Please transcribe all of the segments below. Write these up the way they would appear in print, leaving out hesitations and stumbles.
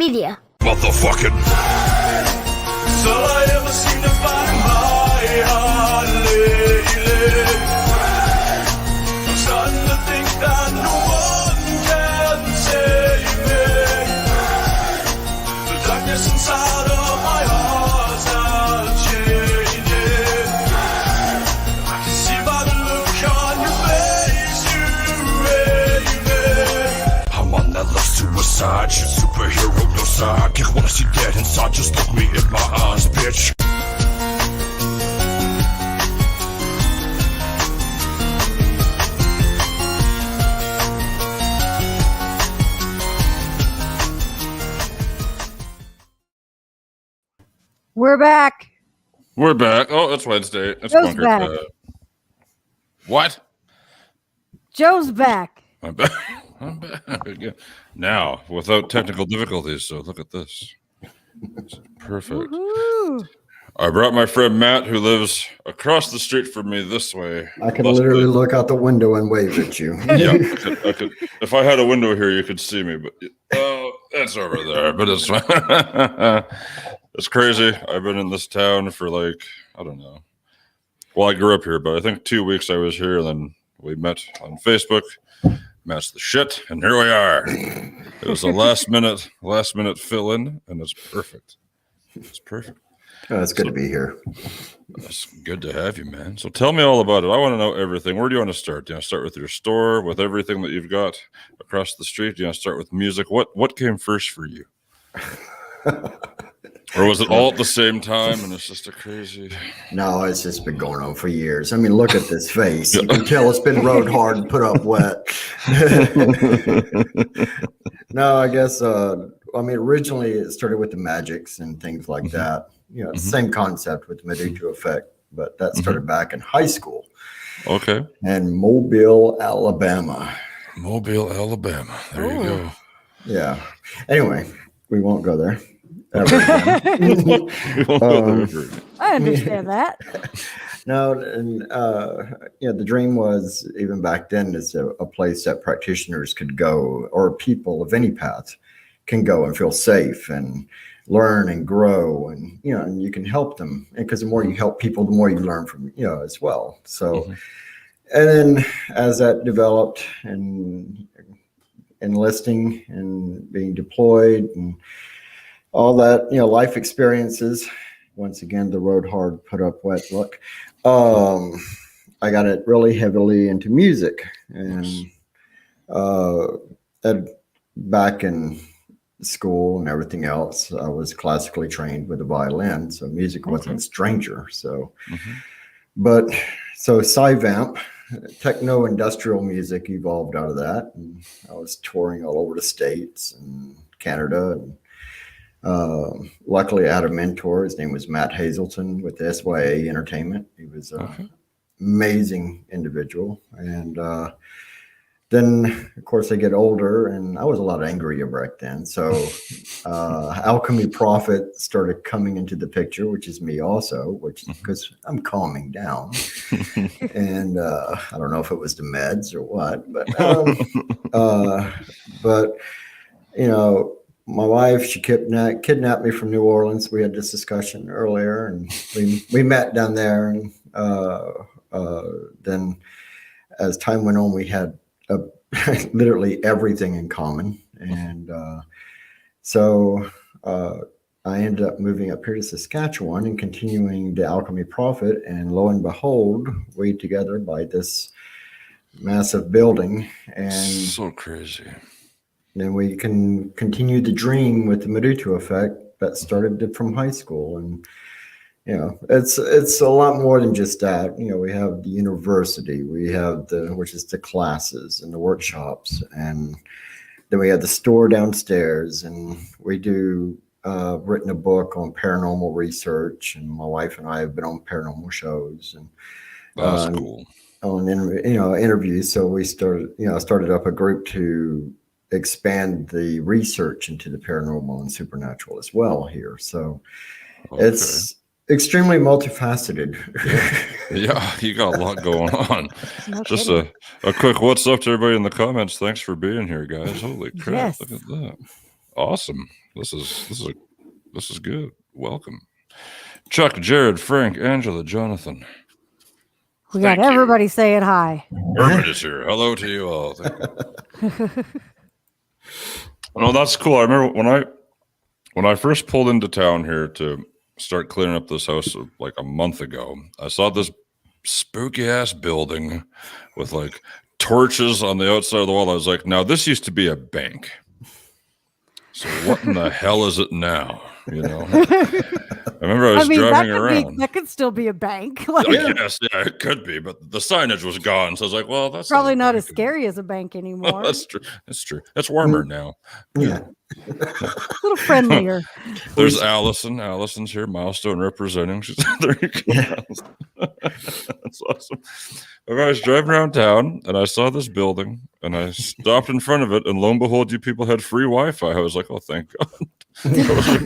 media. Motherfucking. That's all I ever seem to find my heart lately. I'm starting to think that no one can save me. The darkness inside of my heart's not changing. I can see by the look on your face you hate me. I'm on that love suicide shit, superhero, no sidekick. Wanna see dead inside, just look me in my eyes, bitch. We're back. We're back. Oh, it's Wednesday. It's Joe's Bunker. back. What? Joe's back. I'm back. I'm back again. Now, without technical difficulties. So look at this. This is perfect. Woohoo. I brought my friend Matt, who lives across the street from me this way. I can literally look out the window and wave at you. Yeah, I could. If I had a window here, you could see me. But that's over there. But it's it's crazy. I've been in this town for I don't know. Well, I grew up here, but I think 2 weeks I was here, and then we met on Facebook. Matt's the shit, and here we are. It was a last minute fill in, and it's perfect. It's perfect. Oh, it's good to be here. It's good to have you, man. So tell me all about it. I want to know everything. Where do you want to start? Do you want to start with your store, with everything that you've got across the street? Do you want to start with music? What came first for you? Or was it all at the same time and it's just a crazy... No, it's just been going on for years. I mean, look at this face. You can tell it's been rode hard and put up wet. No, I guess, originally it started with the magics and things like that. You know, same concept with the Medusa effect, but that started back in high school. Okay. In Mobile, Alabama. Mobile, Alabama. There you go. Yeah. Anyway, we won't go there. We won't go there. I understand that. No, and the dream was, even back then, is a place that practitioners could go, or people of any path can go and feel safe and learn and grow, and and you can help them, because the more you help people, the more you learn from as well. So, and then as that developed, and enlisting and being deployed and all that, life experiences. Once again, the road hard, put up wet look. I got it really heavily into music, and back in school and everything else, I was classically trained with a violin, so music wasn't a stranger. So, but Sci-Vamp, techno industrial music evolved out of that, and I was touring all over the States and Canada, and luckily I had a mentor. His name was Matt Hazelton with SYA Entertainment. He was an amazing individual. And then, of course, I get older, and I was a lot angrier back then. So Alchemy Prophet started coming into the picture, which is me also, which because I'm calming down. And I don't know if it was the meds or what, but my wife, she kidnapped me from New Orleans. We had this discussion earlier, and we met down there. And then as time went on, we had literally everything in common. And so I ended up moving up here to Saskatchewan and continuing the Alchemy Prophet. And lo and behold, we together by this massive building. And so crazy. Then we can continue the dream with the Medusa effect that started from high school. And, it's a lot more than just that. We have the university, we have which is the classes and the workshops. And then we have the store downstairs, and we do written a book on paranormal research. And my wife and I have been on paranormal shows, and that's cool. On interviews. So we started up a group to expand the research into the paranormal and supernatural as well here. So it's extremely multifaceted. Yeah, you got a lot going on. Just a quick what's up to everybody in the comments. Thanks for being here, guys. Holy crap. Yes. Look at that. Awesome. This is good. Welcome. Chuck, Jared, Frank, Angela, Jonathan. We got Thank you. everybody saying hi. Herbert is here. Hello to you all. Thank you. Oh, that's cool. I remember when I first pulled into town here to start cleaning up this house like a month ago, I saw this spooky ass building with like torches on the outside of the wall. I was like, now this used to be a bank. So what in the hell is it now? You know, I remember I was driving around. That could still be a bank. I guess, yeah, it could be, but the signage was gone. So I was like, well, that's probably not as scary as a bank anymore. That's true. That's true. It's warmer now. Yeah. A little friendlier. There's Allison. Allison's here, milestone representing. She's there. You go. Yeah. That's awesome. I was driving around town and I saw this building and I stopped in front of it, and lo and behold, you people had free Wi-Fi. I was like, oh, thank God.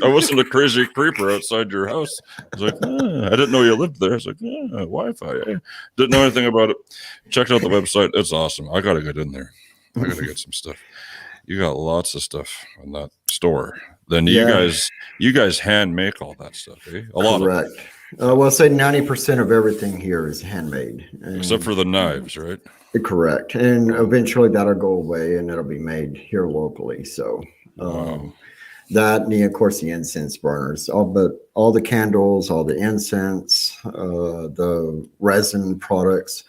I wasn't a crazy creeper outside your house. I was like, I didn't know you lived there. I was like, Wi-Fi. Eh? Didn't know anything about it. Checked out the website. It's awesome. I got to get in there. I got to get some stuff. You got lots of stuff in that store. Then you guys hand make all that stuff, eh? A lot Correct. of it. Well, say 90% of everything here is handmade. Except for the knives, right? Correct. And eventually that'll go away and it'll be made here locally. So that, and of course the incense burners, all the candles, all the incense, the resin products,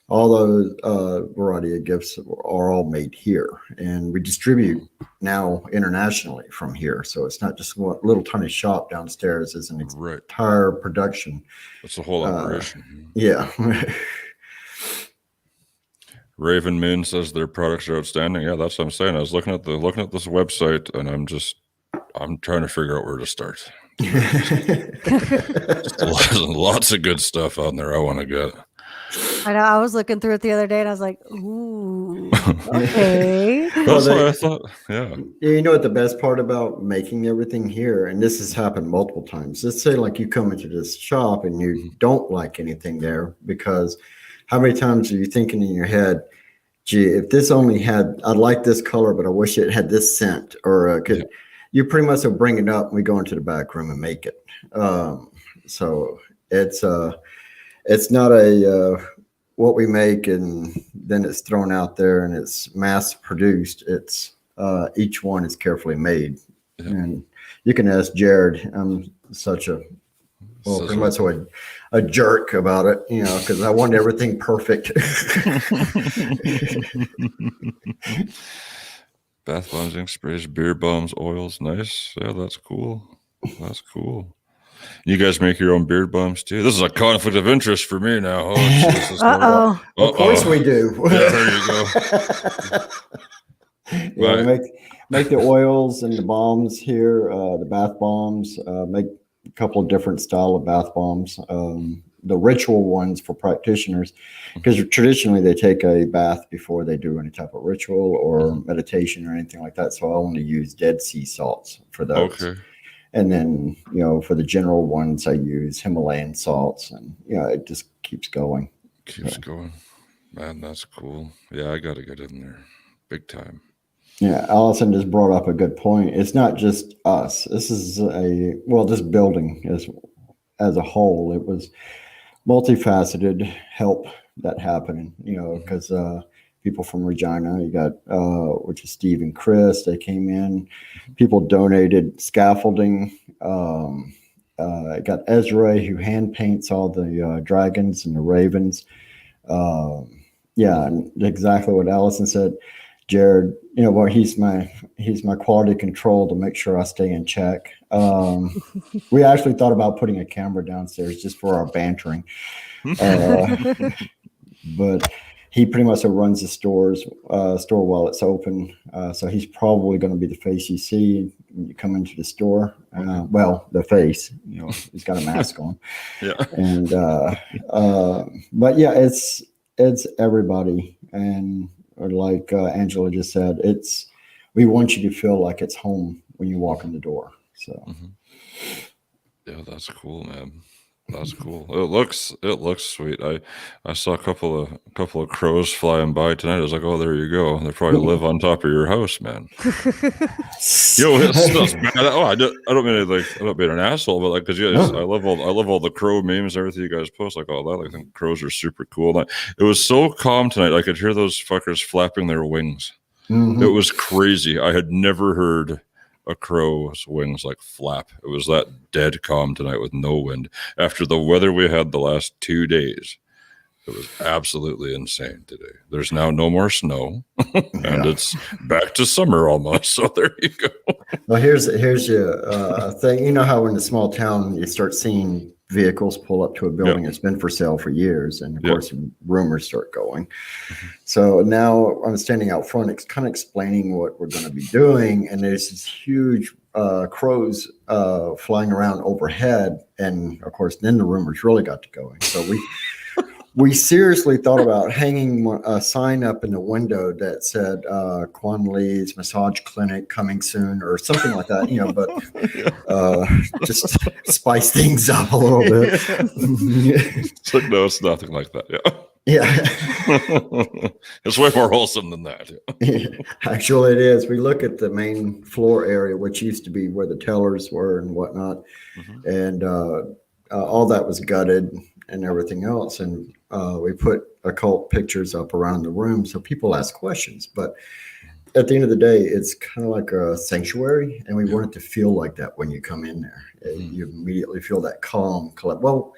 all those variety of gifts are all made here, and we distribute now internationally from here. So it's not just one little tiny shop downstairs. It's an entire production. That's the whole operation. Yeah. Raven Moon says their products are outstanding. Yeah, that's what I'm saying. I was looking at this website, and I'm trying to figure out where to start. Lots of good stuff on there I want to get. I know. I was looking through it the other day, and I was like, "Ooh, okay." That's what I thought. Yeah. You know what the best part about making everything here, and this has happened multiple times. Let's say like you come into this shop and you don't like anything there, because how many times are you thinking in your head, gee, if this only had, I'd like this color, but I wish it had this scent, or you pretty much will bring it up and we go into the back room and make it. So it's not what we make and then it's thrown out there and it's mass produced. It's each one is carefully made. Yeah. And you can ask Jared. I'm pretty much a jerk about it, because I want everything perfect. Bath bombs, ink sprays, beer bombs, oils. Nice. Yeah, that's cool. That's cool. You guys make your own beard bombs too? This is a conflict of interest for me now. Uh-oh. Of course we do. Yeah, there you go. Yeah, make the oils and the bombs here, the bath bombs, make a couple of different style of bath bombs. The ritual ones for practitioners, because traditionally they take a bath before they do any type of ritual or meditation or anything like that. So I only use Dead Sea salts for those. Okay. And then, for the general ones, I use Himalayan salts, and it just keeps going. Keeps going. Man, that's cool. Yeah, I got to get in there big time. Yeah, Allison just brought up a good point. It's not just us. This is this building as a whole, it was multifaceted help that happened, because people from Regina, you got, which is Steve and Chris, they came in. People donated scaffolding. Got Ezra, who hand paints all the dragons and the ravens. And exactly what Allison said. Jared, he's my quality control to make sure I stay in check. We actually thought about putting a camera downstairs just for our bantering. But he pretty much runs the store while it's open. So he's probably going to be the face you see when you come into the store. The face, he's got a mask on. Yeah. And, but yeah, it's everybody. And like Angela just said, we want you to feel like it's home when you walk in the door. So. Yeah, that's cool, man. That's cool. It looks sweet. I saw a couple of crows flying by tonight. I was like, oh, there you go. They probably live on top of your house, man. Yo, it's bad. Oh, I don't mean to, I don't mean an asshole, but because you guys, I love all the crow memes, everything you guys post, like all that. I think crows are super cool. And it was so calm tonight. I could hear those fuckers flapping their wings. It was crazy. I had never heard a crow's wings flap. It was that dead calm tonight with no wind. After the weather we had the last 2 days, it was absolutely insane today. There's now no more snow, and it's back to summer almost. So there you go. Well, here's your thing. You know how in a small town you start seeing vehicles pull up to a building that's been for sale for years, and of course rumors start going. So now I'm standing out front, kind of explaining what we're going to be doing, and there's these huge crows flying around overhead, and of course then the rumors really got to going. So we seriously thought about hanging a sign up in the window that said Quan Lee's massage clinic coming soon or something like that, but just spice things up a little bit. It's like, no, it's nothing like that. Yeah. It's way more wholesome than that. Actually, it is. We look at the main floor area, which used to be where the tellers were and whatnot, and all that was gutted and everything else. And we put occult pictures up around the room so people ask questions. But at the end of the day, it's kind of like a sanctuary, and we want it to feel like that when you come in there. You immediately feel that calm. Well,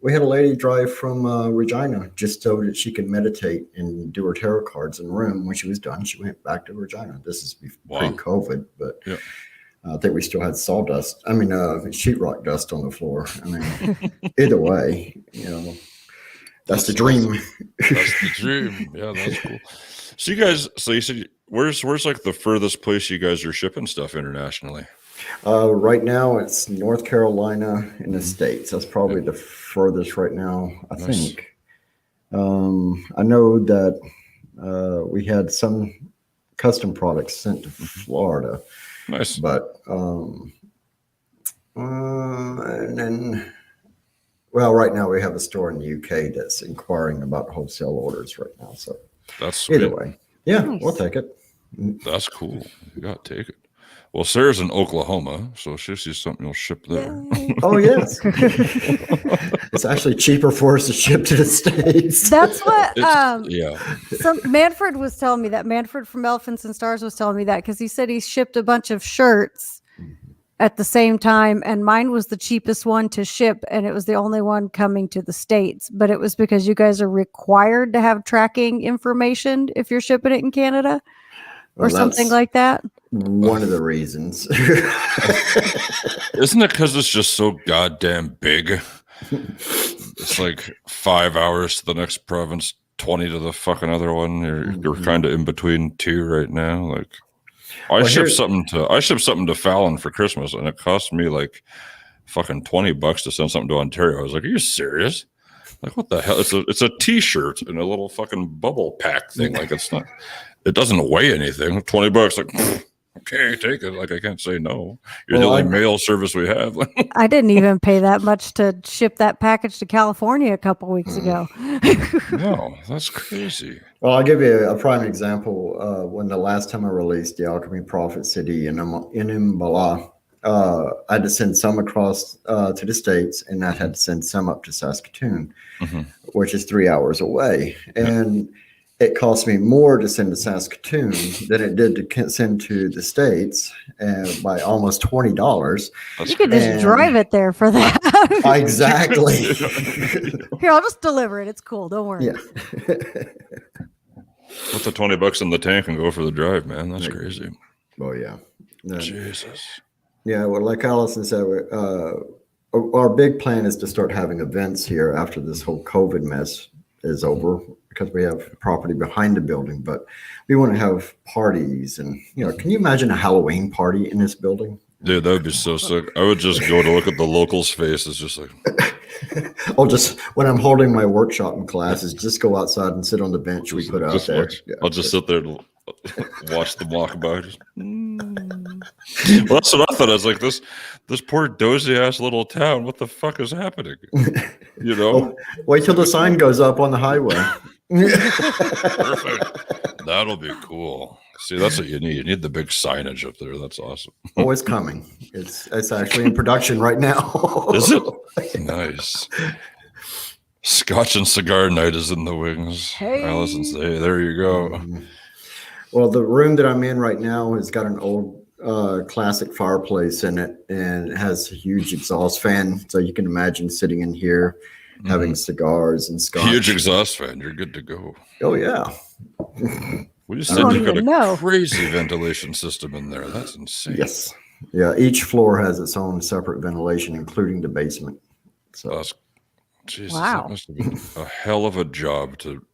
we had a lady drive from Regina just so that she could meditate and do her tarot cards in the room. When she was done, she went back to Regina. This is pre-COVID, but I think we still had sawdust. I mean, sheetrock dust on the floor. I mean, either way, that's the dream. That's the dream. Yeah, that's cool. So you said, where's the furthest place you guys are shipping stuff internationally? Right now it's North Carolina in the States. That's probably the furthest right now, I think. I know that we had some custom products sent to Florida. Nice. But and then, well, right now we have a store in the UK that's inquiring about wholesale orders right now. So that's sweet. Either way, we'll take it. That's cool. You got to take it. Well, Sarah's in Oklahoma, so she sees something you'll ship there. Oh, yes. It's actually cheaper for us to ship to the States. That's what Manfred was telling me that. Manfred from Elephants and Stars was telling me that because he said he shipped a bunch of shirts at the same time, and mine was the cheapest one to ship, and it was the only one coming to the States. But it was because you guys are required to have tracking information if you're shipping it in Canada or something like that. One of the reasons. Isn't it because it's just so goddamn big? It's like 5 hours to the next province, 20 to the fucking other one. You're kind of in between two right now. Like, I shipped something to Fallon for Christmas, and it cost me like fucking $20 to send something to Ontario. I was like, "Are you serious? Like, what the hell? It's a T-shirt in a little fucking bubble pack thing. Like, it's not. It doesn't weigh anything. $20, like." Okay, take it. Like, I can't say no. You're the only mail service we have. I didn't even pay that much to ship that package to California a couple weeks ago. No, that's crazy. Well, I'll give you a prime example. When the last time I released the Alchemy Prophet CD in Mbala, I had to send some across to the States, and I had to send some up to Saskatoon, which is 3 hours away. And it cost me more to send to Saskatoon than it did to send to the States, by almost $20. You could just drive it there for that. Exactly. Here, I'll just deliver it. It's cool. Don't worry. Yeah. Put the $20 in the tank and go for the drive, man. That's crazy. Oh, yeah. Jesus. Yeah, well, like Allison said, our big plan is to start having events here after this whole COVID mess is over, because we have property behind the building, but we want to have parties. And, can you imagine a Halloween party in this building? Dude, that would be so sick. I would just go to look at the locals' faces, just like. Just when I'm holding my workshop in classes, just go outside and sit on the bench we put out there. I'll just sit there and watch them walk by. Well, that's what I thought. I was like, this poor dozy ass little town. What the fuck is happening? You know? Oh, wait till the sign goes up on the highway. Perfect. That'll be cool. See, that's what you need. You need the big signage up there. That's awesome. Oh, it's coming. It's actually in production right now. Is it? Nice. Scotch and cigar night is in the wings. Hey. Allison's, hey, there you go. Well, the room that I'm in right now has got an old classic fireplace in it, and it has a huge exhaust fan. So you can imagine sitting in here having cigars and scotch. Huge exhaust fan. You're good to go. Oh, yeah. We just I said don't you've got even a know. crazy ventilation system in there. That's insane. Yes. Yeah. Each floor has its own separate ventilation, including the basement. So That's, Jesus, Wow. that must have been a hell of a job to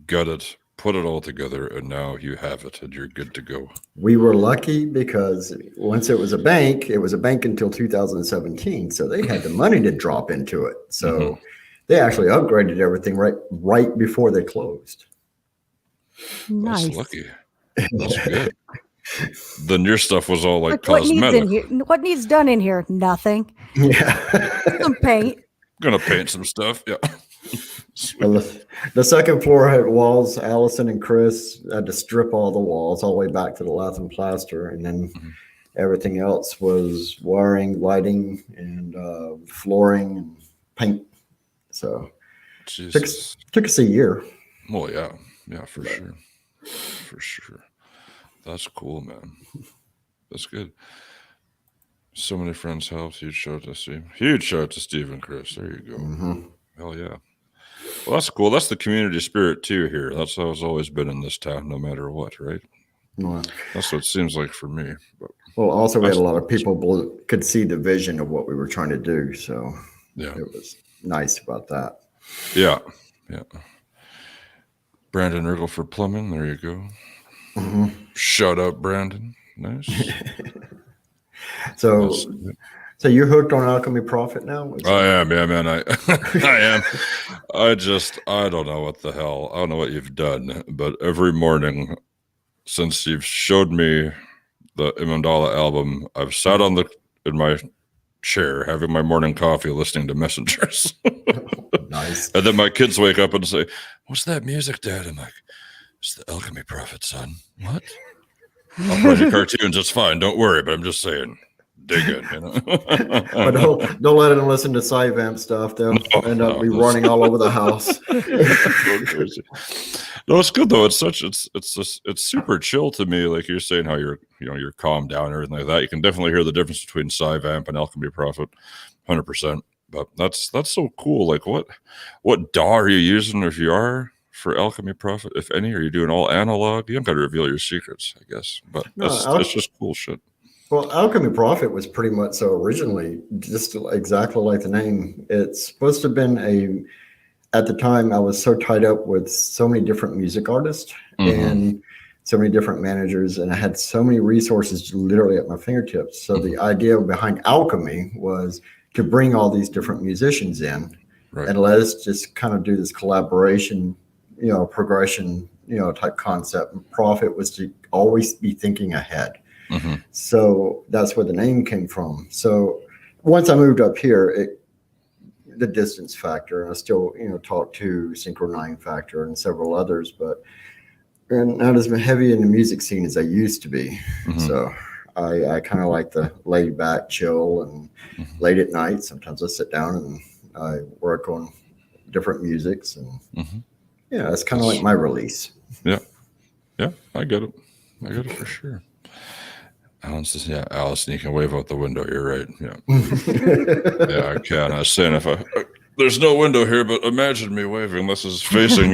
gut it, put it all together, and now you have it and you're good to go. we were lucky because once it was a bank until 2017. So they had the money to drop into it. So they actually upgraded everything right before they closed. Nice. That's lucky. That's good. Then your stuff was all like What needs in cosmetic. here? What needs done in here? Nothing. Yeah. Some paint. Gonna paint some stuff. Yeah. Well, the second floor had walls. Allison and Chris had to strip all the walls all the way back to the lath and plaster, and then everything else was wiring, lighting, and flooring and paint. So Jesus. took us a year. Well, yeah. Yeah, for sure. For sure. That's cool, man. That's good. So many friends helped. Huge shout out to Steve. Huge shout out to Steve and Chris. There you go. Hell yeah. Well, that's cool. That's the community spirit too here. That's how it's always been in this town, no matter what, right? Well, That's what it seems like for me. But also we had a lot of people could see the vision of what we were trying to do. So yeah. it was nice about that. Yeah. Yeah. Brandon Ergel for plumbing. There you go. Shout out, Brandon. Nice. So you're hooked on Alchemy Profit now? I am, yeah, man. I am. I don't know what the hell. I don't know what you've done, but every morning since you've showed me the Imandala album, I've sat in my chair having my morning coffee listening to Messengers. Nice. And then my kids wake up and say, "What's that music, Dad?" I'm like, "It's the Alchemy Prophet, son." What? I'll play the cartoons. It's fine. Don't worry. But I'm just saying, dig it. You know? But don't let them listen to Cyvamp stuff. They'll end up running all over the house. No, it's good though. It's super chill to me. Like you're saying how you're calmed down and everything like that. You can definitely hear the difference between Cyvamp and Alchemy Prophet, 100%. But that's so cool. Like what DAW are you using, if you are, for Alchemy Prophet, if any? Are you doing all analog? You don't got to reveal your secrets, I guess. But that's just cool shit. Well, Alchemy Prophet was pretty much so originally just exactly like the name. It's supposed to have been at the time I was so tied up with so many different music artists and so many different managers, and I had so many resources literally at my fingertips. So the idea behind Alchemy was to bring all these different musicians in and let us just kind of do this collaboration, progression, type concept. And Prophet was to always be thinking ahead. So that's where the name came from. So once I moved up here, the distance factor, and I still, talk to Synchro 9 Factor and several others, but not as heavy in the music scene as I used to be. So I kind of like the laid back chill, and late at night, sometimes I sit down and I work on different musics, and it's kind of like my release. Yeah, I get it for sure. Alan says, "Yeah, Allison, you can wave out the window. You're right. Yeah, yeah, I can. I was saying there's no window here, but imagine me waving. This is facing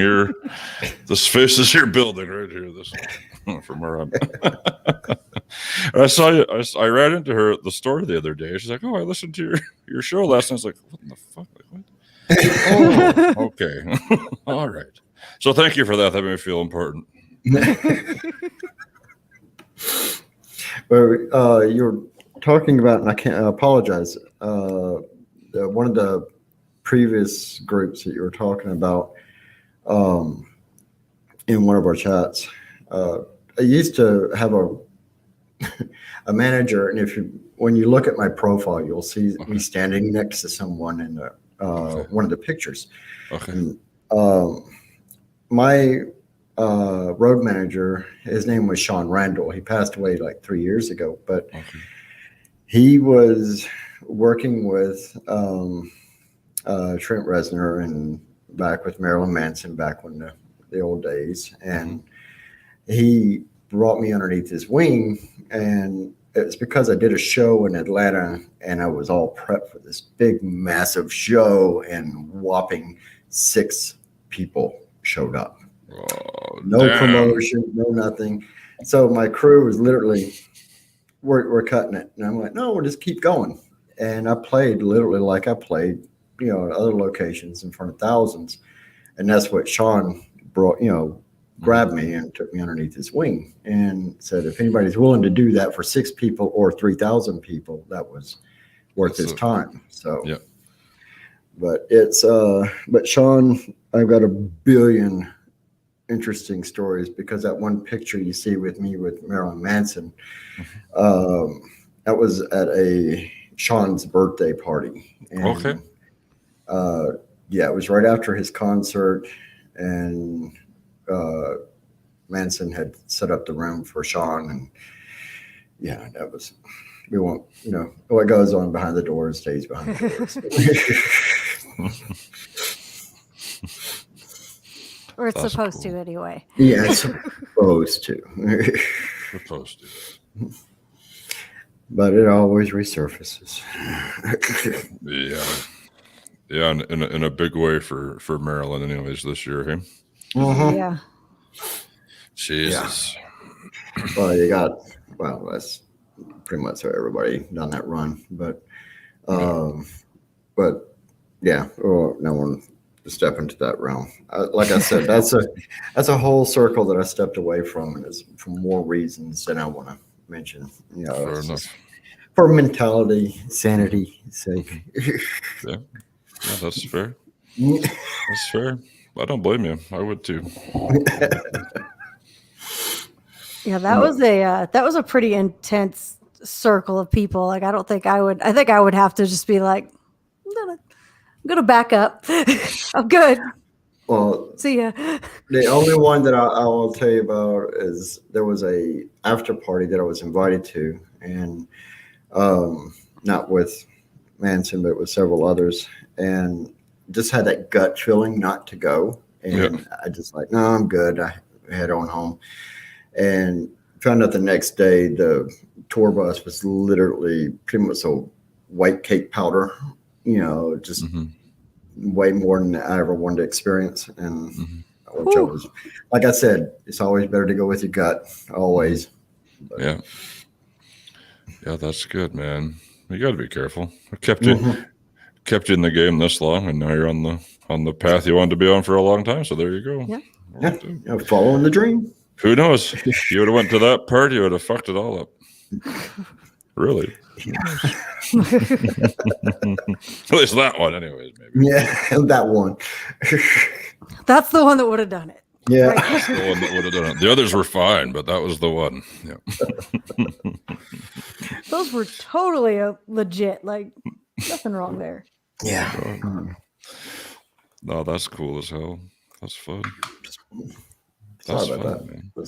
this faces your building right here. This from where I'm." I saw you. I ran into her at the store the other day. She's like, "Oh, I listened to your show last night." I was like, "What in the fuck? Like, what?" Oh, okay, all right. So thank you for that. That made me feel important. Well, you're talking about, and I can't apologize. One of the previous groups that you were talking about in one of our chats, I used to have a manager, and when you look at my profile, you'll see me standing next to someone in one of the pictures. Okay. And, my road manager, his name was Sean Randall. He passed away like 3 years ago, but he was working with Trent Reznor and back with Marilyn Manson back when the old days, and he brought me underneath his wing, and it's because I did a show in Atlanta and I was all prepped for this big massive show, and whopping 6 people showed up. Oh, No damn. promotion, no nothing. So my crew was literally, we're cutting it, and I'm like, no, we'll just keep going. And I played literally like I played, at other locations in front of thousands, and that's what Sean brought, grabbed me and took me underneath his wing and said, if anybody's willing to do that for 6 people or 3,000 people, that was worth his time. So, yeah. But but Sean, I've got a billion interesting stories, because that one picture you see with me with Marilyn Manson, that was at Sean's birthday party. And, yeah, it was right after his concert, and Manson had set up the room for Sean, and yeah, that was, we won't, what goes on behind the doors stays behind the doors. Or it's That's supposed cool. to anyway. Yeah, it's supposed to. Supposed to. But it always resurfaces. Yeah, in a big way for Maryland, anyways, this year, hey? Yeah. Jesus. Yeah. Well, that's pretty much how everybody done that run. But yeah, no one to step into that realm. Like I said, that's a whole circle that I stepped away from, and it's for more reasons than I want to mention. Fair enough. For mentality, sanity sake. Yeah, that's fair. That's fair. I don't blame you. I would too. Yeah, that was a pretty intense circle of people. Like, I think I would have to just be like, I'm gonna back up. I'm good. Well, see ya. The only one that I will tell you about is there was a after party that I was invited to, and not with Manson, but with several others, and just had that gut feeling not to go. And I just like, no, I'm good. I head on home, and found out the next day the tour bus was literally pretty much a white cake powder, just way more than I ever wanted to experience. And which I was, like I said, it's always better to go with your gut, always. But, yeah, that's good, man. You got to be careful. I kept you in the game this long, and now you're on the path you wanted to be on for a long time. So there you go. Yeah, following the dream. Who knows? If you would have went to that party, you would have fucked it all up. Really? At least that one, anyways. Maybe. Yeah, that one. That's the one that would have done it. Yeah, Right. That's the one that would have done it. The others were fine, but that was the one. Yeah. Those were totally legit. Like, nothing wrong there. yeah. No, that's cool as hell. That's fun. Sorry That's about fun, that. man. I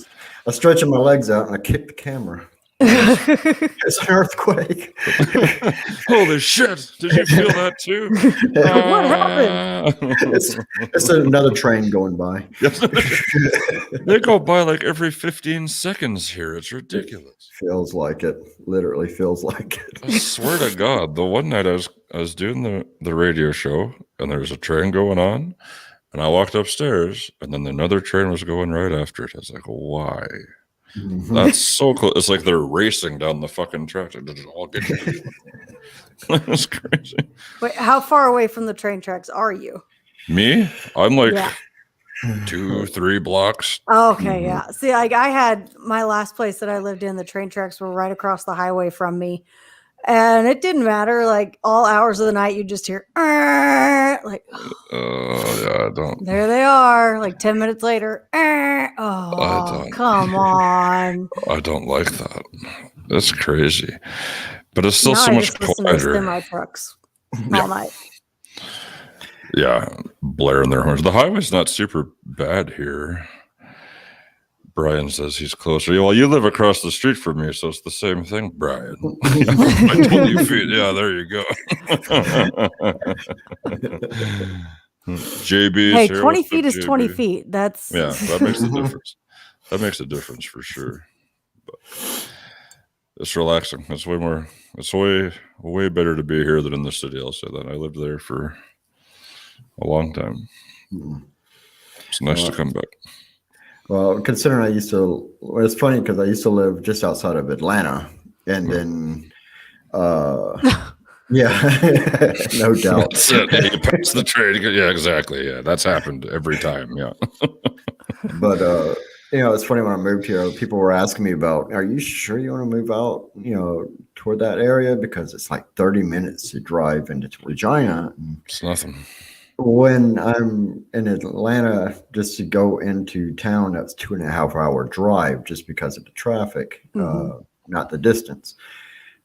was stretching my legs out and I kicked the camera. It's an earthquake. Holy shit! Did you feel that too? What happened? It's another train going by. They go by like every 15 seconds here. It's ridiculous. Feels like it. Literally feels like it. I swear to God, the one night I was doing the radio show, and there was a train going on, and I walked upstairs, and then another train was going right after it. I was like, why? That's so close. It's like they're racing down the fucking track. They just all get That's crazy. Wait, how far away from the train tracks are you? Me? I'm like 2-3 blocks. Oh, okay, yeah. See, like, I had my last place that I lived in, the train tracks were right across the highway from me. And it didn't matter. Like, all hours of the night, you just hear, like, Yeah, I don't. there they are. Like 10 minutes later, oh, don't. come on. I don't like that. That's crazy. But it's still Now so I much just listen to quieter. semi trucks all night. Yeah, blaring their horns. The highway's not super bad here. Brian says he's closer. Well, you live across the street from me, so it's the same thing, Brian. 20 feet. Yeah, there you go. JB's Hey, here. 20 What's feet up, is 20 JB? feet. That's Yeah, that makes a difference. That makes a difference for sure. But it's relaxing. It's way more. It's way better to be here than in the city. I'll say that. I lived there for a long time. It's nice to come back. Well, considering I used to, well, it's funny because I used to live just outside of Atlanta, and then, yeah, no doubt. That's it. Yeah, you pass the trade. Yeah, exactly. Yeah, that's happened every time. Yeah. But it's funny when I moved here, people were asking me about, are you sure you want to move out, toward that area? Because it's like 30 minutes to drive into Regina. It's nothing. When I'm in Atlanta, just to go into town, that's 2.5 hour drive just because of the traffic, not the distance.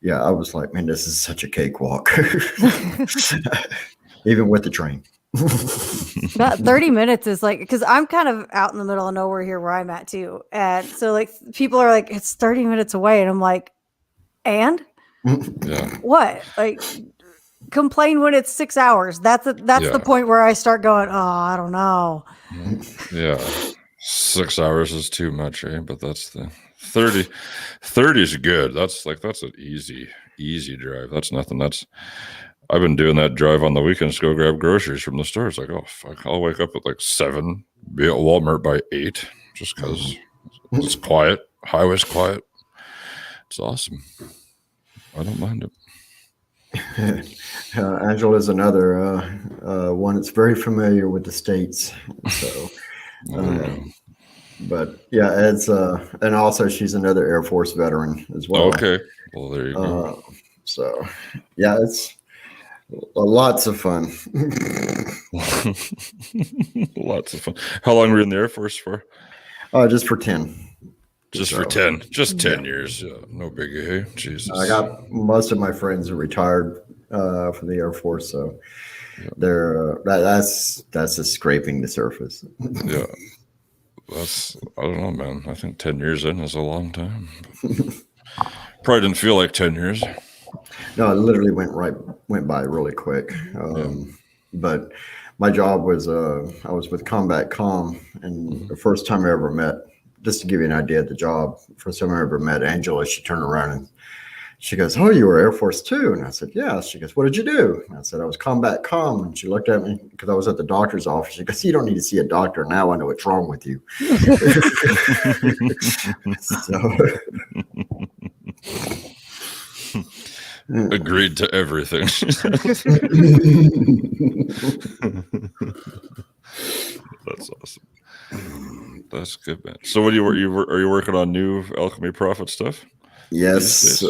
Yeah, I was like, man, this is such a cakewalk, even with the train. About 30 minutes is like, because I'm kind of out in the middle of nowhere here where I'm at too. And so like people are like, it's 30 minutes away. And I'm like, and what? Like, complain when it's 6 hours. That's the point where I start going, oh, I don't know. Yeah. 6 hours is too much, eh? But that's the 30 is good. That's an easy drive. That's nothing. I've been doing that drive on the weekends to go grab groceries from the store. It's like, oh fuck, I'll wake up at like 7, be at Walmart by 8, just because it's quiet. Highway's quiet. It's awesome. I don't mind it. Angela's another one that's very familiar with the states. So, but yeah, it's and also she's another Air Force veteran as well. Okay, well there you go. So, yeah, it's lots of fun. Lots of fun. How long were you in the Air Force for? Just for 10. Just for 10. Just 10 years. Yeah, no biggie. Hey, Jesus. I got most of my friends are retired from the Air Force, so they're that's just scraping the surface. Yeah, I don't know, man. I think 10 years in is a long time. Probably didn't feel like 10 years. No, it literally went by really quick. But my job was I was with Combat Com, and the first time I ever met, just to give you an idea of the job, first time I ever met Angela, she turned around and she goes, "Oh, you were Air Force too?" And I said, "Yeah." She goes, "What did you do?" And I said, "I was Combat Com." And she looked at me because I was at the doctor's office. She goes, "You don't need to see a doctor now. I know what's wrong with you." Agreed to everything. That's awesome. That's good, man. So, what are you working on new Alchemy Profit stuff? Yes.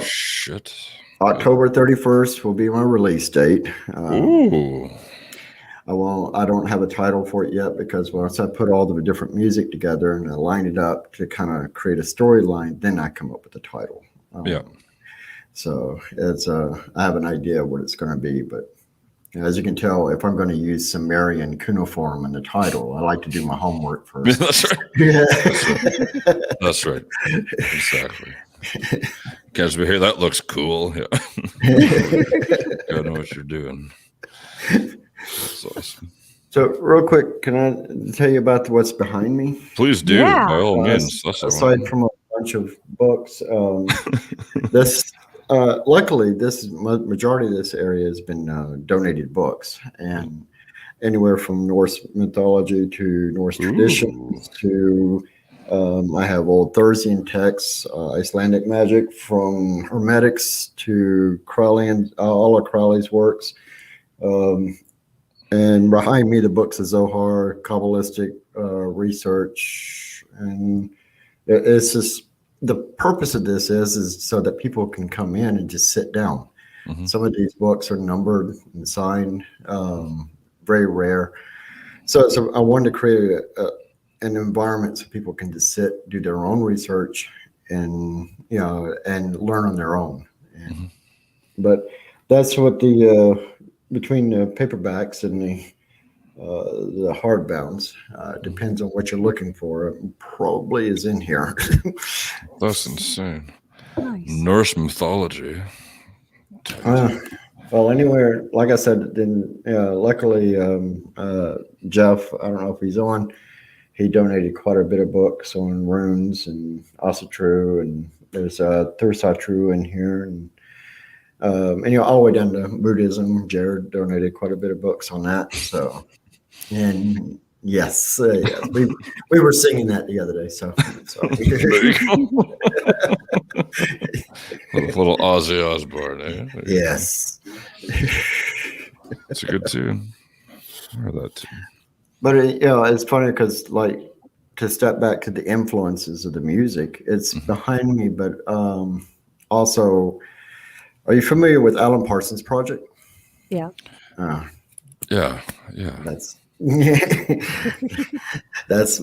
Shit. October 31st will be my release date. Ooh. I don't have a title for it yet because once I put all the different music together and I line it up to kind of create a storyline, then I come up with a title. So it's I have an idea of what it's going to be, but as you can tell, if I'm going to use Sumerian cuneiform in the title, I like to do my homework first. That's right. That's right. Exactly. Guys, hey, that looks cool. Yeah. Gotta know what you're doing. That's awesome. So, real quick, can I tell you about what's behind me? Please do, Yeah. by all means. Aside from a bunch of books, this luckily, this majority of this area has been donated books, and anywhere from Norse mythology to Norse traditions to I have old Thursian texts, Icelandic magic, from Hermetics to Crowley, all of Crowley's works. And behind me, the books of Zohar, Kabbalistic research. And it's just, the purpose of this is so that people can come in and just sit down. Mm-hmm. Some of these books are numbered and signed, very rare. So I wanted to create an environment so people can just sit, do their own research, and and learn on their own. But that's what the between the paperbacks and the hardbounds depends on what you're looking for. It probably is in here. That's insane. Nice. Norse mythology. Well, anywhere, like I said, then luckily Jeff, I don't know if he's on. He donated quite a bit of books on runes and Asatru, and there's Thursatru in here, and all the way down to Buddhism. Jared donated quite a bit of books on that. So, and yes, we were singing that the other day. So little Ozzy Osbourne, eh? Yes, it's a good tune. I heard that too. but it's funny because to step back to the influences of the music, it's behind me, but also. Are you familiar with Alan Parsons Project? Yeah. Yeah. That's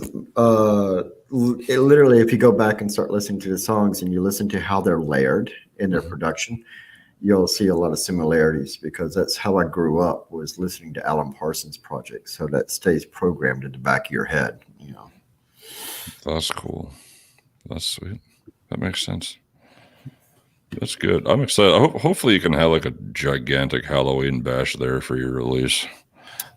literally, if you go back and start listening to the songs and you listen to how they're layered in their production, you'll see a lot of similarities, because that's how I grew up, was listening to Alan Parsons Project. So that stays programmed in the back of your head, That's cool. That's sweet. That makes sense. That's good. I'm excited. Hopefully you can have like a gigantic Halloween bash there for your release.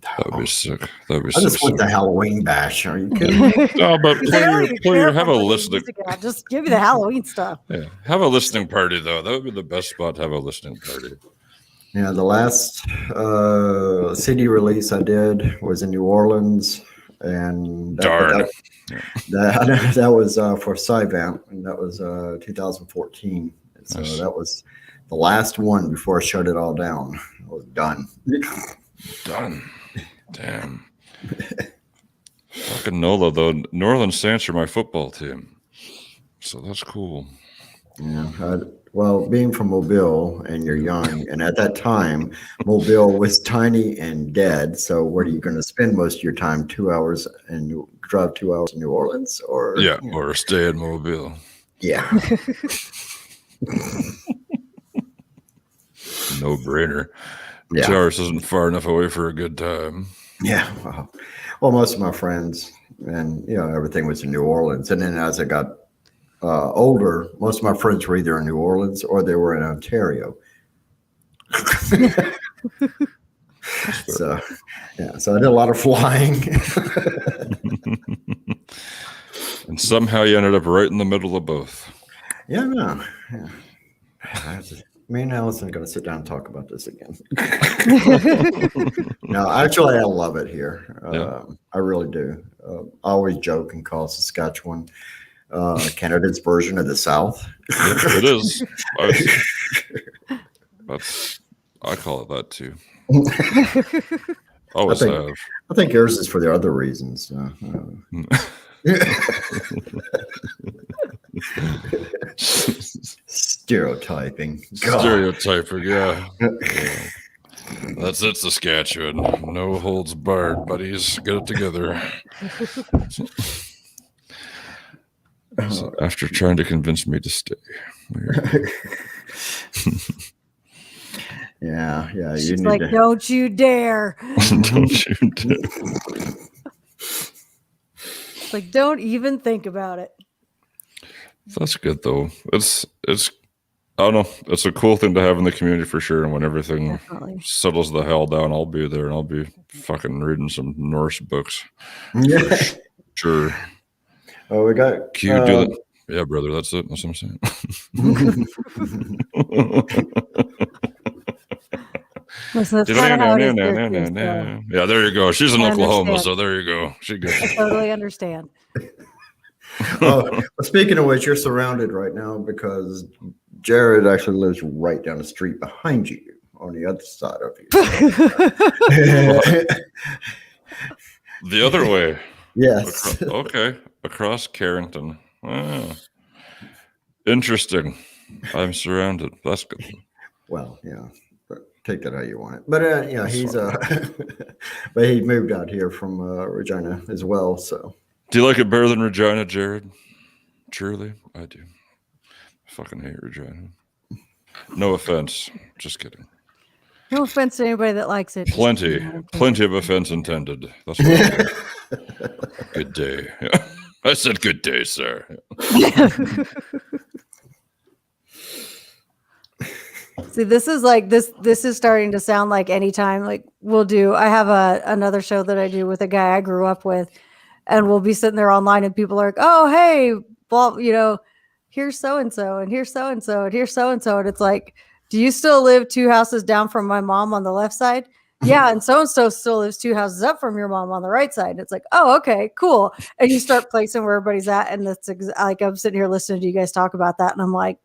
That would be sick. I just want the Halloween bash. Are you kidding me? No, but have a listening. Just give me the Halloween stuff. Yeah, have a listening party though. That would be the best spot to have a listening party. Yeah, the last CD release I did was in New Orleans, and Darn. That was for Cyvamp, and that was 2014. So Nice. That was the last one before I shut it all down. I was done. Done. Damn. Fucking NOLA though. New Orleans Saints are my football team, so that's cool. Yeah. Well, being from Mobile and you're young, and at that time, Mobile was tiny and dead. So, what are you going to spend most of your time? 2 hours and you drive 2 hours to New Orleans, or or stay in Mobile. Yeah. No brainer. Yeah. 2 hours isn't far enough away for a good time. Yeah. Well, most of my friends and everything was in New Orleans, and then as I got older, most of my friends were either in New Orleans or they were in Ontario. So I did a lot of flying. And somehow you ended up right in the middle of both. Yeah. Me and Allison are going to sit down and talk about this again. No, actually, I love it here. I really do. I always joke and call Saskatchewan Canada's version of the South. It is. I call it that too. Always have. I think yours is for the other reasons. Stereotyping. God. Stereotyping, yeah. That's it, Saskatchewan. No holds barred, buddies. Get it together. So after trying to convince me to stay. Yeah. She's like, don't you dare. Don't you dare. Like, don't even think about it. That's good though. It's I don't know. It's a cool thing to have in the community for sure. And when everything settles the hell down, I'll be there and I'll be fucking reading some Norse books. Yeah. Sure. Oh, we got Can you do that? Yeah, brother. That's it. That's what I'm saying. Listen, that's kind of how it is there, too, so. Yeah, there you go. She's in Oklahoma, so there you go. She gets it. I totally understand. Well, speaking of which, you're surrounded right now because Jared actually lives right down the street behind you on the other side of you. The other way. Yes. Okay. Across Carrington. Ah. Interesting. I'm surrounded. That's good. Well, yeah. But take that how you want it. But he's but he moved out here from Regina as well. So do you like it better than Regina, Jared? Truly, I do. fucking hate Regina. No offense. Just kidding. No offense to anybody that likes it. Plenty of offense intended. That's what I said. Good day. Yeah. I said good day, sir. See, this is like this is starting to sound like anytime like I have another show that I do with a guy I grew up with, and we'll be sitting there online and people are like, oh hey, well, here's so and so and here's so and so and here's so and so, and it's like, do you still live 2 houses down from my mom on the left side? Yeah, and so still lives 2 houses up from your mom on the right side. It's like, oh, okay, cool. And you start placing where everybody's at, and that's like I'm sitting here listening to you guys talk about that, and I'm like,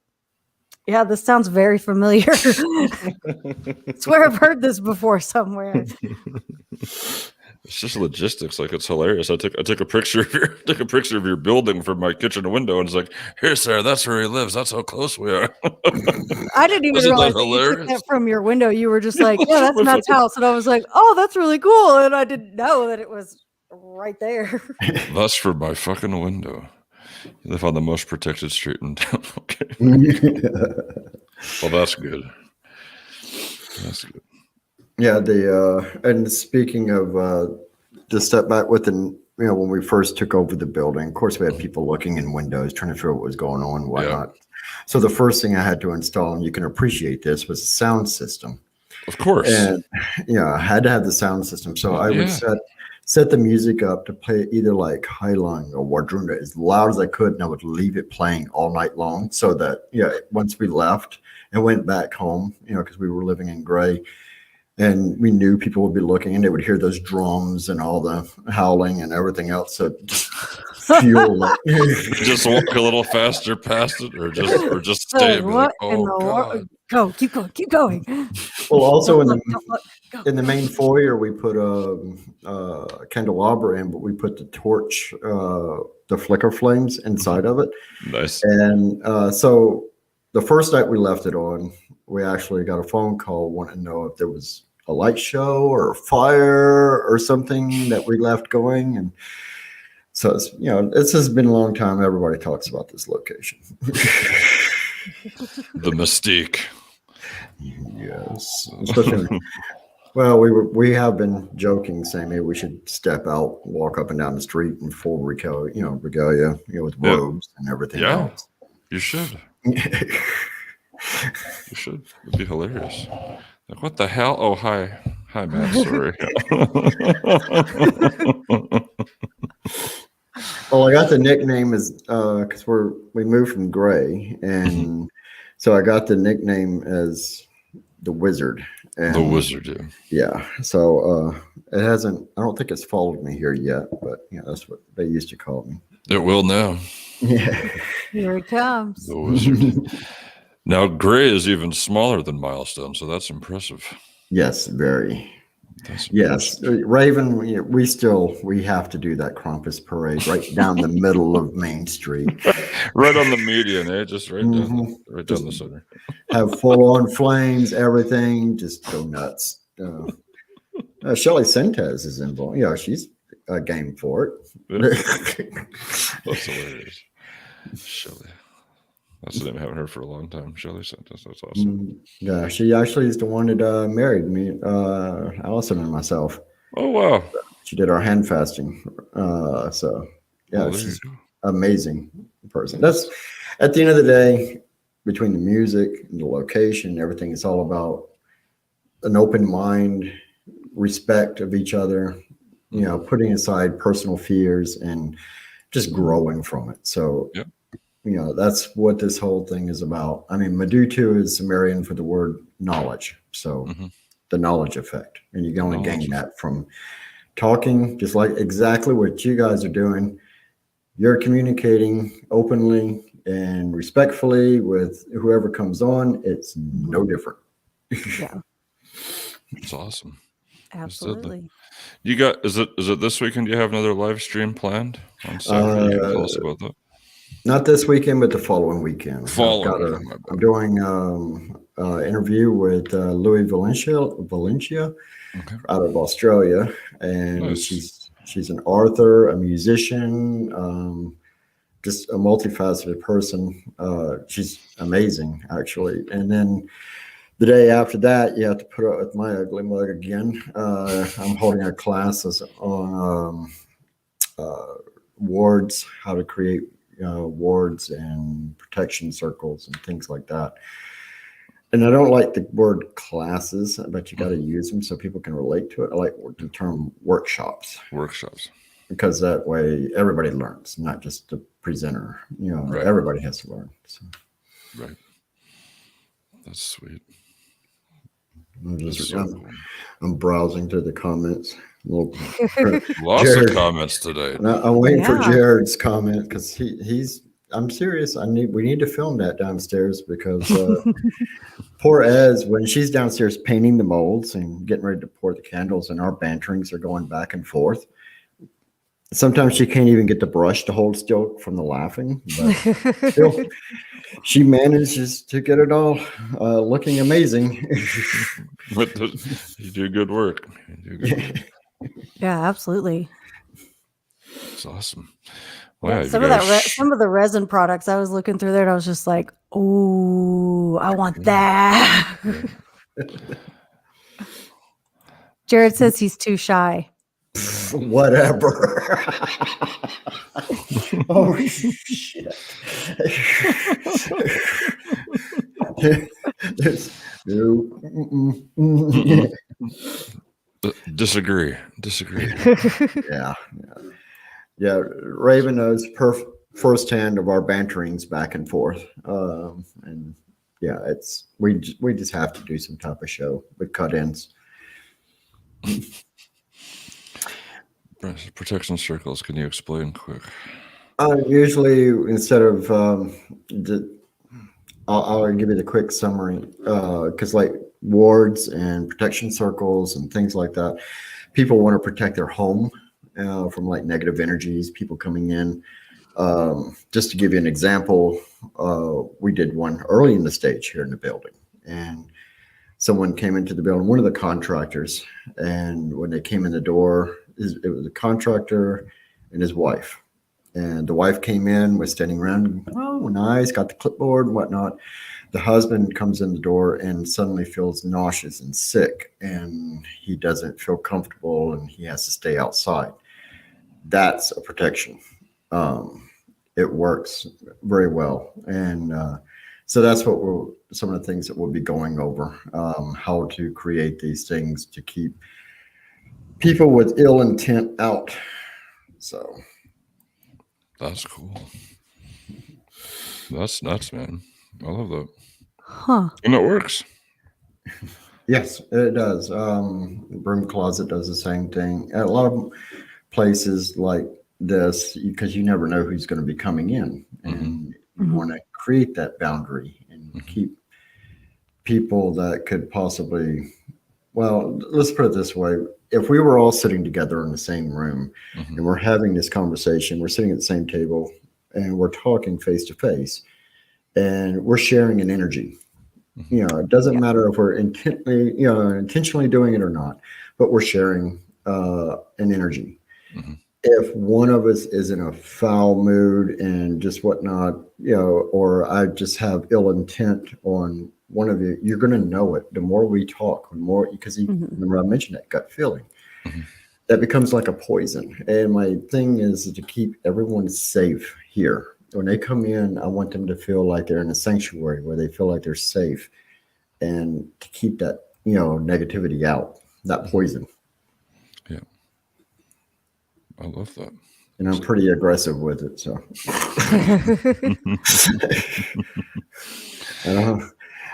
yeah, this sounds very familiar. I swear I've heard this before somewhere. It's just logistics. Like, it's hilarious. I took a picture of your building from my kitchen window, and it's like, here, sir, that's where he lives. That's how close we are. I didn't even realize that you took that from your window. You were just like, yeah, that's Matt's house. And I was like, oh, that's really cool. And I didn't know that it was right there. That's from my fucking window. You live on the most protected street in town. Okay. Well, that's good. That's good. Yeah, and speaking of to step back with when we first took over the building, of course we had people looking in windows trying to figure out what was going on and whatnot. Yeah. So the first thing I had to install, and you can appreciate this, was a sound system. Of course. And I had to have the sound system. So I would set the music up to play either like Highline or Wardruna as loud as I could, and I would leave it playing all night long, so that once we left and went back home, because we were living in Gray, and we knew people would be looking, and they would hear those drums and all the howling and everything else. So just fuel it. Just walk a little faster past it, or just stay. What in the world? Go, keep going. Well, also in the main foyer, we put a candelabra in, but we put the torch, the flicker flames inside of it. Nice. And so the first night we left it on, we actually got a phone call wanting to know if there was a light show or a fire or something that we left going. And so it's, this has been a long time. Everybody talks about this location. The mystique. Yes. Especially, well, we have been joking, saying maybe we should step out, walk up and down the street in full regalia, with robes and everything else. You should. You should. It'd be hilarious. Like, what the hell? Oh, hi, Matt. Sorry. Well, I got the nickname as because we moved from Gray, and so I got the nickname as the Wizard. And, the Wizard, yeah. So it hasn't. I don't think it's followed me here yet, but that's what they used to call me. It will now. Yeah. Here it comes. The Wizard. Now, Gray is even smaller than Milestone, so that's impressive. Yes, very. Yes, Raven, we have to do that Krampus parade right down the middle of Main Street. Right on the median, just right down the center. Have full-on flames, everything, just go nuts. Shelly Sentes is involved. She's game for it. That's hilarious. Shelly. That's the name I haven't heard for a long time. Shelly Sentes. That's awesome. Yeah, she actually is the one that married me, Allison and myself. Oh, wow. She did our hand fasting. She's an amazing person. That's, at the end of the day, between the music and the location, everything, it's all about an open mind, respect of each other, putting aside personal fears and just growing from it. So, that's what this whole thing is about. I mean, Madutu is Sumerian for the word knowledge. So the knowledge effect. And you can only gain that from talking, just like exactly what you guys are doing. You're communicating openly and respectfully with whoever comes on. It's no different. Yeah. It's awesome. Absolutely. You got, is it this weekend? Do you have another live stream planned on Saturday? You can tell us about that. Not this weekend, but the following weekend. I'm doing an interview with Louis Valencia out of Australia, and nice. she's an author, a musician, just a multifaceted person. She's amazing, actually. And then the day after that, you have to put up with my ugly mug again. I'm holding a class on wards, how to create wards and protection circles and things like that. And I don't like the word classes, but you got to use them so people can relate to it. I like the term workshops. Workshops. Because that way everybody learns, not just the presenter. Right. Everybody has to learn. So. Right. That's sweet. I'm browsing through the comments. Lots of comments today. I'm waiting for Jared's comment because he's. I'm serious. We need to film that downstairs because poor Ez, when she's downstairs painting the molds and getting ready to pour the candles, and our banterings are going back and forth. Sometimes she can't even get the brush to hold still from the laughing, but still, she manages to get it all looking amazing. You do good work. Yeah, absolutely. It's awesome. Well, yeah, some of the resin products, I was looking through there and I was just like, "Oh, I want that." Jared says he's too shy. Whatever. Oh shit. Disagree. Yeah. Raven knows firsthand of our banterings back and forth. And yeah, we just have to do some type of show with cut-ins. Protection circles. Can you explain quick? Usually, instead of I'll give you the quick summary because like wards and protection circles and things like that, people want to protect their home from like negative energies, people coming in. Just to give you an example, we did one early in the stage here in the building, and someone came into the building, one of the contractors, and when they came in the door, it was a contractor and his wife. And the wife came in, was standing around, oh, nice, got the clipboard and whatnot. The husband comes in the door and suddenly feels nauseous and sick, and he doesn't feel comfortable and he has to stay outside. That's a protection. It works very well. And so that's what some of the things that we'll be going over, how to create these things to keep people with ill intent out. So that's cool. That's nuts, man. I love that. Huh. And it works. Yes, it does. Broom Closet does the same thing. A lot of places like this, because you never know who's going to be coming in, and you want to create that boundary and keep people that could possibly, well, let's put it this way. If we were all sitting together in the same room and we're having this conversation, we're sitting at the same table and we're talking face to face and we're sharing an energy. It doesn't matter if we're intentionally doing it or not, but we're sharing an energy. If one of us is in a foul mood and just whatnot, or I just have ill intent on one of you, you're going to know it. The more we talk, because remember I mentioned that gut feeling, that becomes like a poison. And my thing is to keep everyone safe here. When they come in, I want them to feel like they're in a sanctuary where they feel like they're safe, and to keep that, negativity out, that poison. Yeah. I love that. And I'm pretty aggressive with it. So,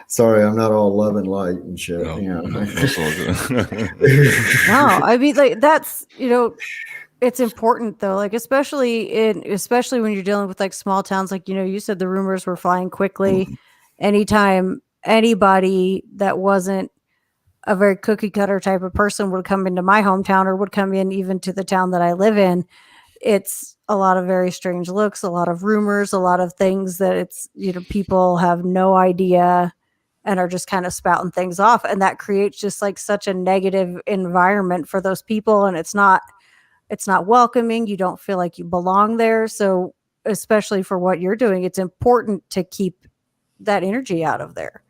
sorry, I'm not all love and light and shit. No, that's all good. No, I mean, like that's, it's important though, like especially when you're dealing with like small towns, like you said the rumors were flying quickly. Anytime anybody that wasn't a very cookie cutter type of person would come into my hometown or would come in even to the town that I live in, it's a lot of very strange looks, a lot of rumors, a lot of things that it's, people have no idea and are just kind of spouting things off. And that creates just like such a negative environment for those people. And it's not welcoming. You don't feel like you belong there. So especially for what you're doing, it's important to keep that energy out of there.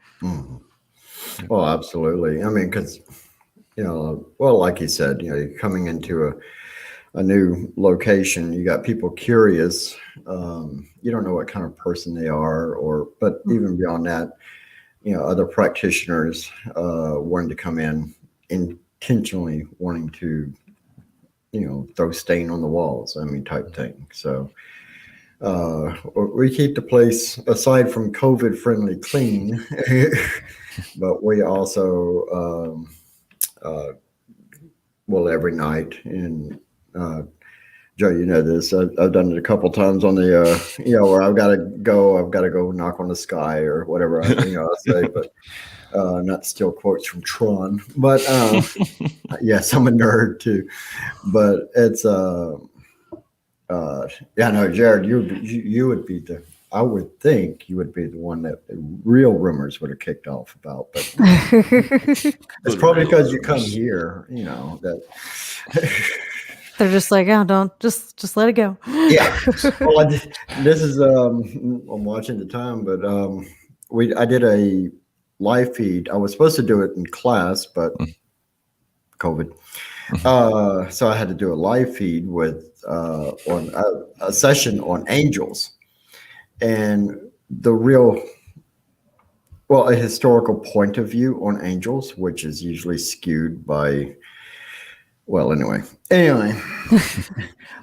Well, absolutely. I mean, because, well, like you said, you're coming into a new location, you got people curious. You don't know what kind of person they are, but even beyond that, other practitioners wanting to come in intentionally wanting to, throw stain on the walls, type thing. So we keep the place, aside from COVID friendly, clean, but we also, every night, and Joe, you know this, I've done it a couple times on the, where I've got to go knock on the sky or whatever, I say, but not to steal quotes from Tron, but yes, I'm a nerd too, but it's, Jared, you would be I would think you would be the one that the real rumors would have kicked off about, but it's probably because you come here, that they're just like, oh, don't just let it go. Yeah. Well, this is I'm watching the time, but I did a live feed. I was supposed to do it in class, but COVID. So I had to do a live feed with on a session on angels, and a historical point of view on angels, which is usually skewed by. Well, anyway,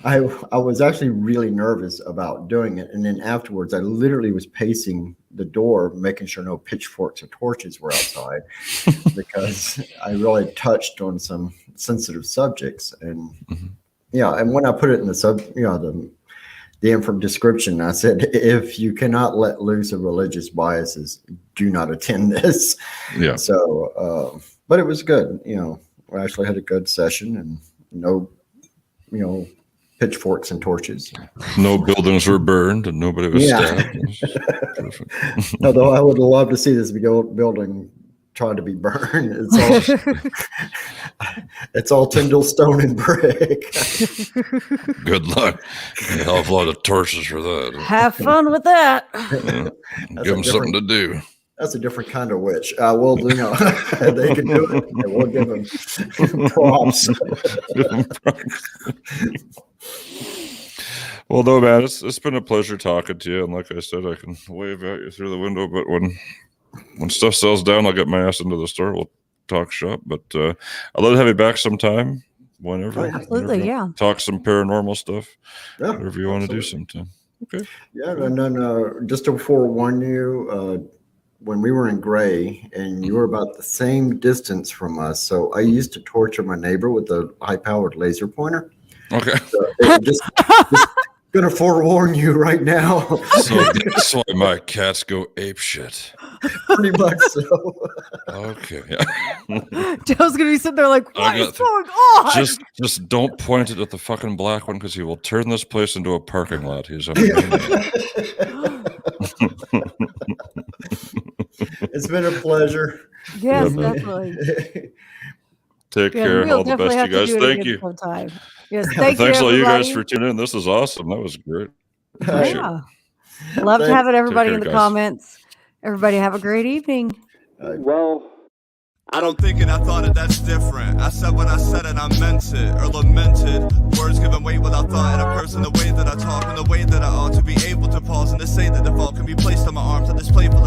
I was actually really nervous about doing it. And then afterwards, I literally was pacing the door, making sure no pitchforks or torches were outside, because I really touched on some sensitive subjects. And and when I put it in the description, I said, if you cannot let loose of religious biases, do not attend this. Yeah. So, but it was good, We actually had a good session, and no, pitchforks and torches. No buildings were burned, and nobody was stabbed. Although I would love to see this building try to be burned. It's all Tyndall stone and brick. Good luck. I'll have a lot of torches for that. Have fun with that. Yeah. Give them something to do. That's a different kind of witch. Well, they can do it. And we'll give them props. Well, no, man, it's been a pleasure talking to you. And like I said, I can wave at you through the window. But when stuff sells down, I'll get my ass into the store. We'll talk shop. But I'd love to have you back sometime. Whenever. Absolutely, yeah. Talk some paranormal stuff. Yeah, whatever you want to do sometime. Okay. Yeah, and then just to forewarn you, when we were in Gray, and you were about the same distance from us, so I used to torture my neighbor with a high-powered laser pointer. Okay. So just gonna forewarn you right now. So that's why my cats go ape shit. Pretty much so. Okay. Joe's gonna be sitting there like, what is going on? Just don't point it at the fucking black one, because he will turn this place into a parking lot. He's It's been a pleasure. Yes, definitely. Take care. All the best, you guys. Thank you. Yes, thanks all you guys for tuning in. This is awesome. That was great. Yeah. Love to have it, everybody, in the comments. Everybody have a great evening. Well, I don't think and I thought it, that's different. I said what I said and I meant it, or lamented. Words given weight without thought in a person, the way that I talk and the way that I ought to be able to pause and to say that the fault can be placed on my arms at this playful